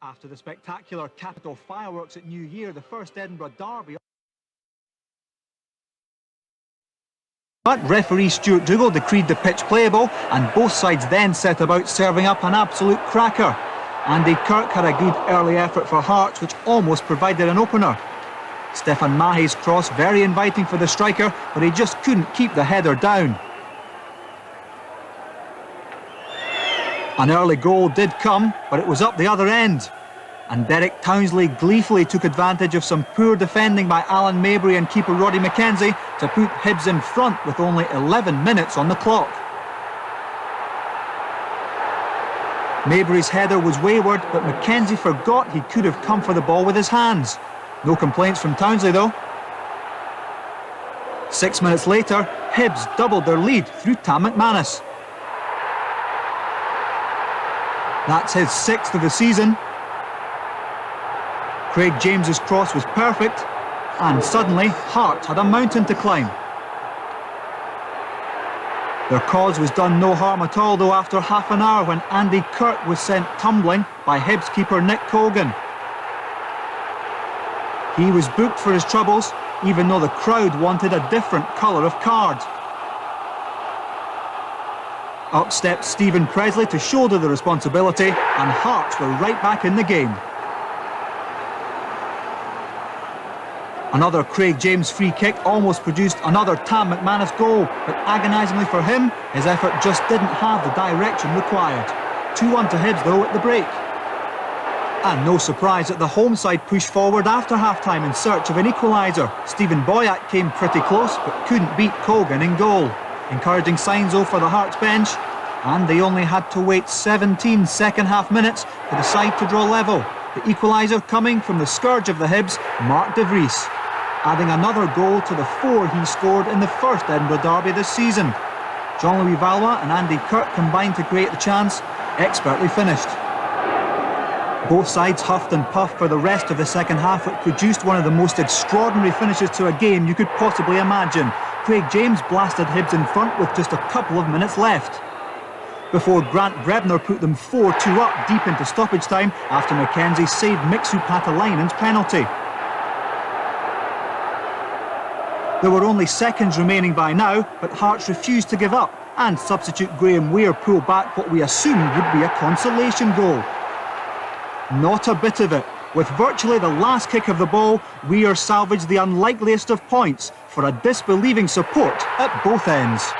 After the spectacular Capital fireworks at New Year, the first Edinburgh derby. But referee Stuart Dougal decreed the pitch playable, and both sides then set about serving up an absolute cracker. Andy Kirk had a good early effort for Hearts, which almost provided an opener. Stefan Mahi's cross very inviting for the striker, but he just couldn't keep the header down. An early goal did come, but it was up the other end. And Derek Townsley gleefully took advantage of some poor defending by Alan Mabry and keeper Roddy McKenzie to put Hibs in front with only 11 minutes on the clock. Mabry's header was wayward, but McKenzie forgot he could have come for the ball with his hands. No complaints from Townsley though. 6 minutes later, Hibs doubled their lead through Tam McManus. That's his 6th of the season. Craig James's cross was perfect, and suddenly Hearts had a mountain to climb. Their cause was done no harm at all though after half an hour when Andy Kirk was sent tumbling by Hibs keeper Nick Colgan. He was booked for his troubles, even though the crowd wanted a different colour of card. Up stepped Stephen Presley to shoulder the responsibility, and Hearts were right back in the game. Another Craig James free kick almost produced another Tam McManus goal, but agonisingly for him, his effort just didn't have the direction required. 2-1 to Hibs though at the break. And no surprise that the home side pushed forward after half-time in search of an equaliser. Stephen Boyack came pretty close, but couldn't beat Colgan in goal. Encouraging signs though for the Hearts bench, and they only had to wait 17 second-half minutes for the side to draw level. The equaliser coming from the scourge of the Hibs, Mark de Vries, adding another goal to the 4 he scored in the first Edinburgh derby this season. Jean-Louis Valois and Andy Kirk combined to create the chance, expertly finished. Both sides huffed and puffed for the rest of the second half, which produced one of the most extraordinary finishes to a game you could possibly imagine. Craig James blasted Hibs in front with just a couple of minutes left, before Grant Brebner put them 4-2 up deep into stoppage time after McKenzie saved Mixu Patalainen's penalty. There were only seconds remaining by now, but Hearts refused to give up, and substitute Graham Weir pulled back what we assumed would be a consolation goal. Not a bit of it. With virtually the last kick of the ball, Weir salvaged the unlikeliest of points for a disbelieving support at both ends.